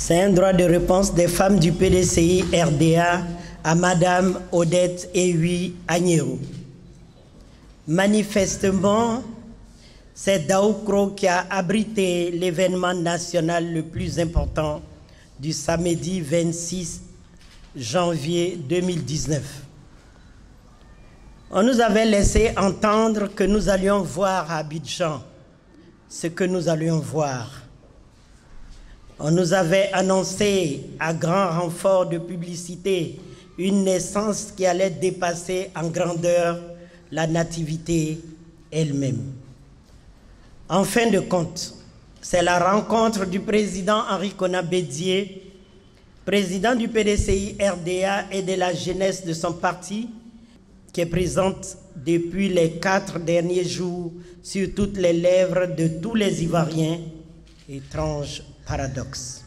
C'est un droit de réponse des femmes du PDCI RDA à Madame Odette Ewi Agnero. Manifestement, c'est Daoukro qui a abrité l'événement national le plus important du samedi 26 janvier 2019. On nous avait laissé entendre que nous allions voir à Abidjan ce que nous allions voir. On nous avait annoncé à grand renfort de publicité une naissance qui allait dépasser en grandeur la nativité elle-même. En fin de compte, c'est la rencontre du président Henri Konan Bédié, président du PDCI RDA et de la jeunesse de son parti, qui est présente depuis les 4 derniers jours sur toutes les lèvres de tous les Ivoiriens. Étrange paradoxe.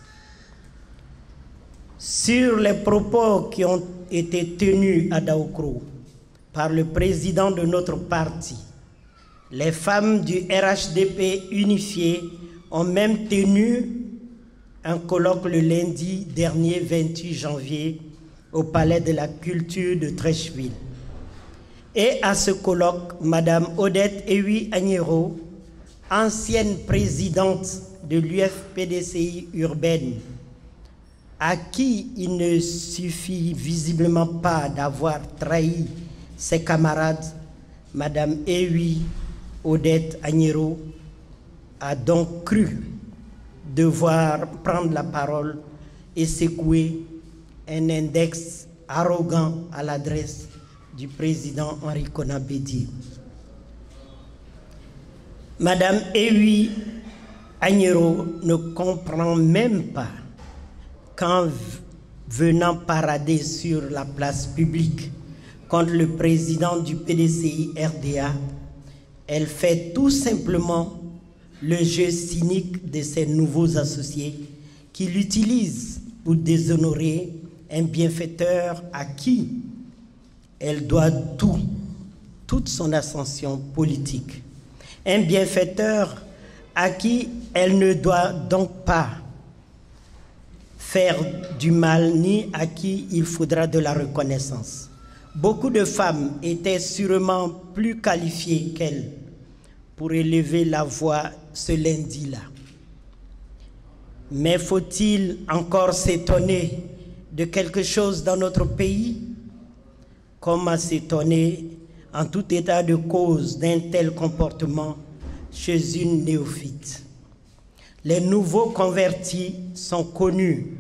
Sur les propos qui ont été tenus à Daoukro par le président de notre parti, les femmes du RHDP unifié ont même tenu un colloque le lundi dernier 28 janvier au Palais de la Culture de Treichville. Et à ce colloque, Madame Odette Ewi Agnero, ancienne présidente de l'UFPDCI urbaine, à qui il ne suffit visiblement pas d'avoir trahi ses camarades, Madame Ewi Odette Agnero a donc cru devoir prendre la parole et secouer un index arrogant à l'adresse du président Henri Konan Bédié. Madame Ewi Agnero ne comprend même pas qu'en venant parader sur la place publique contre le président du PDCI RDA, elle fait tout simplement le jeu cynique de ses nouveaux associés qui l'utilisent pour déshonorer un bienfaiteur à qui elle doit toute son ascension politique. Un bienfaiteur à qui elle ne doit donc pas faire du mal ni à qui il faudra de la reconnaissance. Beaucoup de femmes étaient sûrement plus qualifiées qu'elle pour élever la voix ce lundi-là. Mais faut-il encore s'étonner de quelque chose dans notre pays? Comment s'étonner en tout état de cause d'un tel comportement chez une néophyte? Les nouveaux convertis sont connus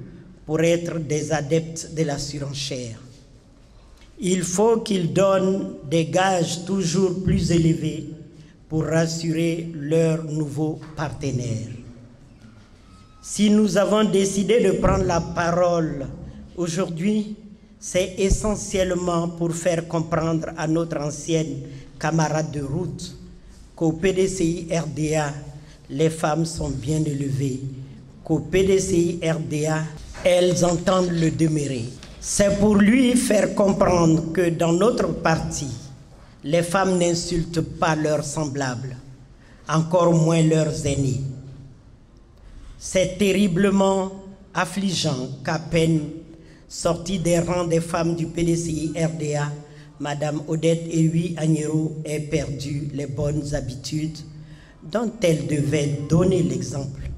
pour être des adeptes de la surenchère. Il faut qu'ils donnent des gages toujours plus élevés pour rassurer leurs nouveaux partenaires. Si nous avons décidé de prendre la parole aujourd'hui, c'est essentiellement pour faire comprendre à notre ancienne camarade de route qu'au PDCI RDA, les femmes sont bien élevées, qu'au PDCI RDA, elles entendent le demeurer. C'est pour lui faire comprendre que dans notre parti, les femmes n'insultent pas leurs semblables, encore moins leurs aînés. C'est terriblement affligeant qu'à peine sortie des rangs des femmes du PDCI RDA, Madame Odette Ewi Agnero ait perdu les bonnes habitudes dont elle devait donner l'exemple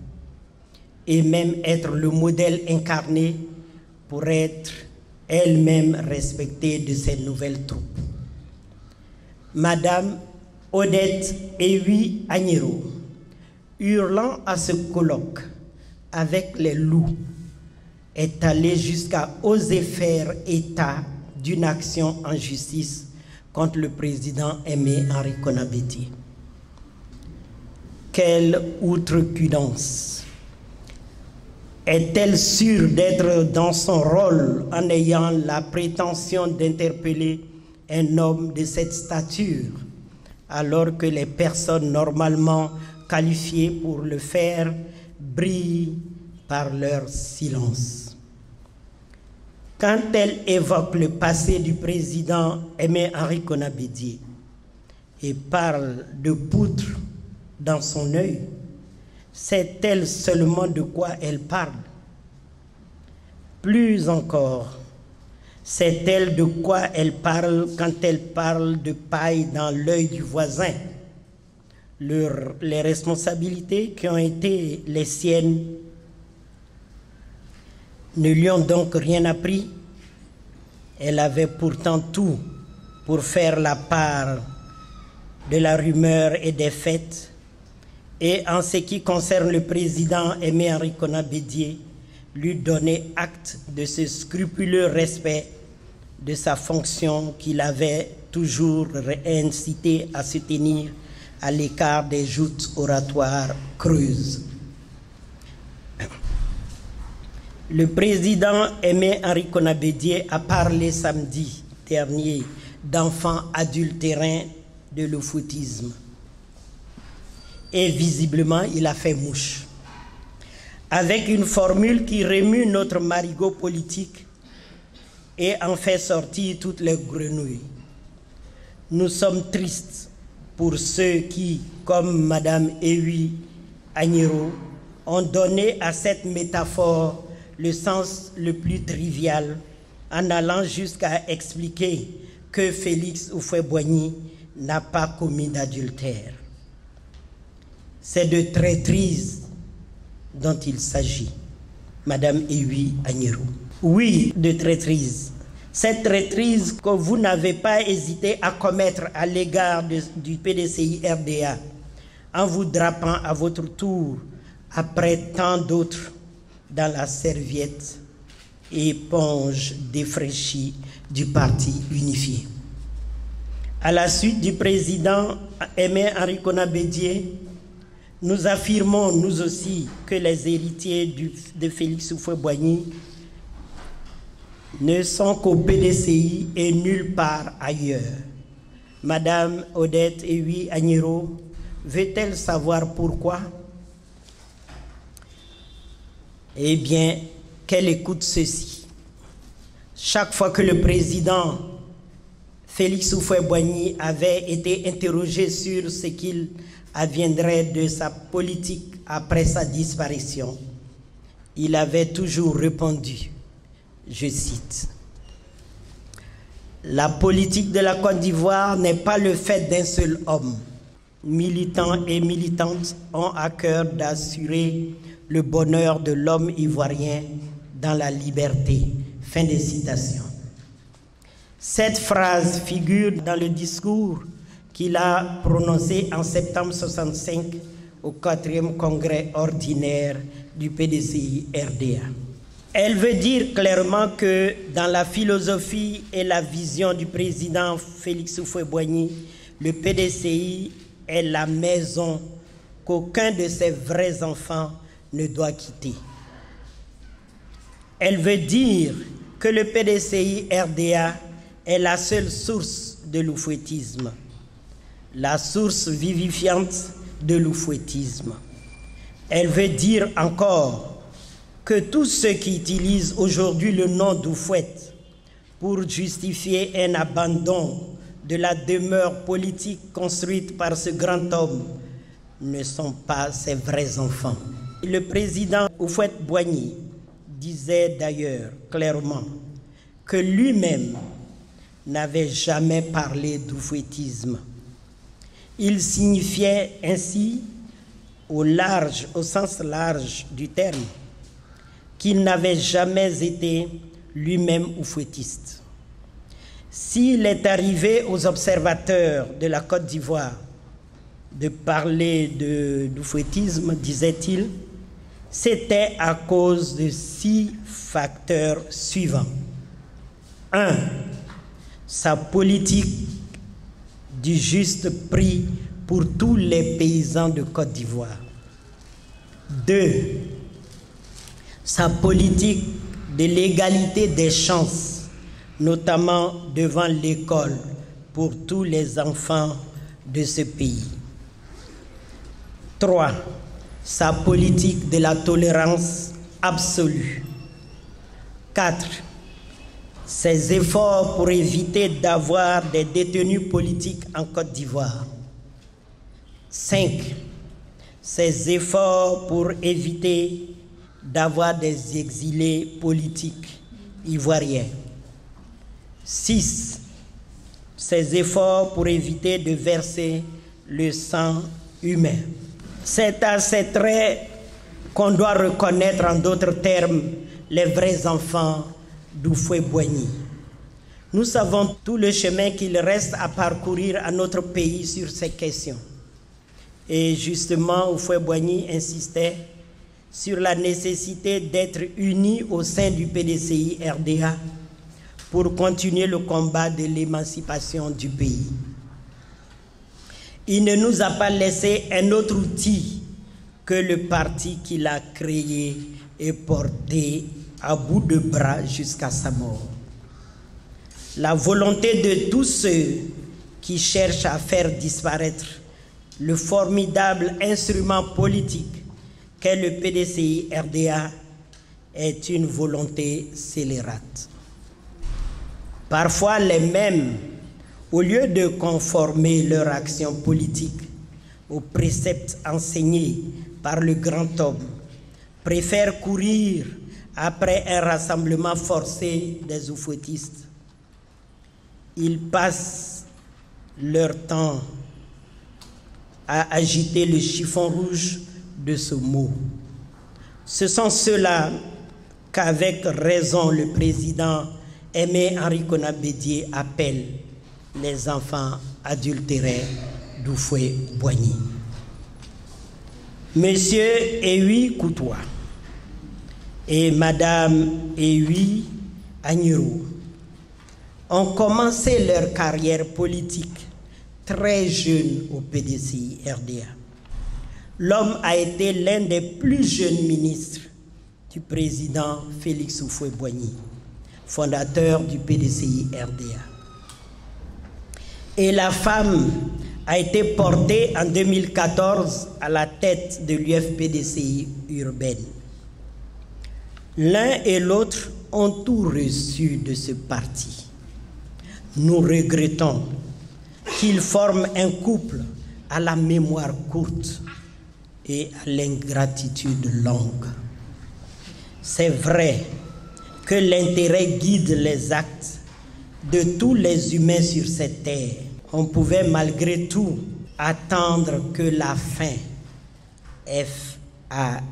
et même être le modèle incarné pour être elle-même respectée de ses nouvelles troupes. Madame Odette Ewi Agnero, hurlant à ce colloque avec les loups, est allée jusqu'à oser faire état d'une action en justice contre le président Aimé Henri Konan Bédié. Quelle outrecuidance! Est-elle sûre d'être dans son rôle en ayant la prétention d'interpeller un homme de cette stature, alors que les personnes normalement qualifiées pour le faire brillent par leur silence? Quand elle évoque le passé du président Aimé Henri Konan Bédié et parle de poutre dans son œil, sait-elle seulement de quoi elle parle? Plus encore, sait-elle de quoi elle parle quand elle parle de paille dans l'œil du voisin? Les responsabilités qui ont été les siennes ne lui ont donc rien appris. Elle avait pourtant tout pour faire la part de la rumeur et des faits. Et en ce qui concerne le président Aimé Henri Konan Bédié, lui donner acte de ce scrupuleux respect de sa fonction qu'il avait toujours incité à se tenir à l'écart des joutes oratoires creuses. Le président Aimé Henri Konan Bédié a parlé samedi dernier d'enfants adultérins de l'oufoutisme. Et visiblement, il a fait mouche. Avec une formule qui remue notre marigot politique et en fait sortir toutes les grenouilles. Nous sommes tristes pour ceux qui, comme Madame Ewi Agnero, ont donné à cette métaphore le sens le plus trivial, en allant jusqu'à expliquer que Félix Houphouët-Boigny n'a pas commis d'adultère. C'est de traîtrise dont il s'agit, Madame Ewi Agnero. Oui, de traîtrise. Cette traîtrise que vous n'avez pas hésité à commettre à l'égard du PDCI-RDA, en vous drapant à votre tour, après tant d'autres, dans la serviette éponge défraîchie du parti unifié. À la suite du président Aimé Henri Konan Bédié, nous affirmons, nous aussi, que les héritiers de Félix Houphouët-Boigny ne sont qu'au PDCI et nulle part ailleurs. Madame Odette Ewi Agnero veut-elle savoir pourquoi? Eh bien, qu'elle écoute ceci. Chaque fois que le président Félix Houphouët-Boigny avait été interrogé sur ce qu'il adviendrait de sa politique après sa disparition, il avait toujours répondu, je cite, « La politique de la Côte d'Ivoire n'est pas le fait d'un seul homme. Militants et militantes ont à cœur d'assurer le bonheur de l'homme ivoirien dans la liberté. » Fin de citation. Cette phrase figure dans le discours qu'il a prononcé en septembre 1965 au 4e congrès ordinaire du PDCI-RDA. Elle veut dire clairement que dans la philosophie et la vision du président Félix Houphouët-Boigny, le PDCI est la maison qu'aucun de ses vrais enfants ne doit quitter. Elle veut dire que le PDCI-RDA est la seule source de l'oufouettisme, la source vivifiante de l'oufouettisme. Elle veut dire encore que tous ceux qui utilisent aujourd'hui le nom d'Oufouette pour justifier un abandon de la demeure politique construite par ce grand homme ne sont pas ses vrais enfants. Le président Houphouët-Boigny disait d'ailleurs clairement que lui-même n'avait jamais parlé d'oufouettisme. Il signifiait ainsi au sens large du terme, qu'il n'avait jamais été lui-même oufouettiste. S'il est arrivé aux observateurs de la Côte d'Ivoire de parler d'oufouettisme, disait-il, c'était à cause de 6 facteurs suivants. 1. Sa politique du juste prix pour tous les paysans de Côte d'Ivoire. 2. Sa politique de l'égalité des chances, notamment devant l'école pour tous les enfants de ce pays. 3. Sa politique de la tolérance absolue. 4. Ses efforts pour éviter d'avoir des détenus politiques en Côte d'Ivoire. 5. Ses efforts pour éviter d'avoir des exilés politiques ivoiriens. 6. Ses efforts pour éviter de verser le sang humain. C'est à ces traits qu'on doit reconnaître, en d'autres termes, les vrais enfants d'Houphouët-Boigny. Nous savons tout le chemin qu'il reste à parcourir à notre pays sur ces questions. Et justement, Houphouët-Boigny insistait sur la nécessité d'être unis au sein du PDCI-RDA pour continuer le combat de l'émancipation du pays. Il ne nous a pas laissé un autre outil que le parti qu'il a créé et porté à bout de bras jusqu'à sa mort. La volonté de tous ceux qui cherchent à faire disparaître le formidable instrument politique qu'est le PDCI-RDA est une volonté scélérate. Parfois, les mêmes, au lieu de conformer leur action politique aux préceptes enseignés par le grand homme, préfèrent courir après un rassemblement forcé des oufouettistes. Ils passent leur temps à agiter le chiffon rouge de ce mot. Ce sont ceux-là qu'avec raison le président Aimé Henri Konan Bédié appelle les enfants adultérés d'Houphouët-Boigny. Monsieur Ewi Koutoua et Madame Ewi Agnirou ont commencé leur carrière politique très jeunes au PDCI-RDA. L'homme a été l'un des plus jeunes ministres du président Félix Houphouët-Boigny, fondateur du PDCI-RDA. Et la femme a été portée en 2014 à la tête de l'UFPDCI urbaine. L'un et l'autre ont tout reçu de ce parti. Nous regrettons qu'ils forment un couple à la mémoire courte et à l'ingratitude longue. C'est vrai que l'intérêt guide les actes de tous les humains sur cette terre. On pouvait malgré tout attendre que la fin, F-A-I-M,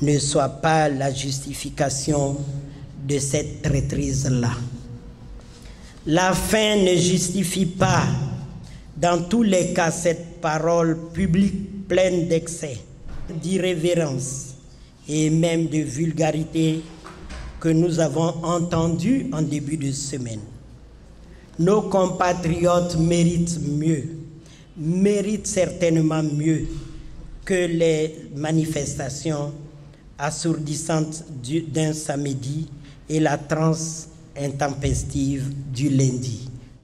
ne soit pas la justification de cette traîtrise-là. La fin ne justifie pas, dans tous les cas, cette parole publique pleine d'excès, d'irrévérence et même de vulgarité que nous avons entendue en début de semaine. Nos compatriotes méritent mieux, méritent certainement mieux que les manifestations assourdissantes d'un samedi et la transe intempestive du lundi.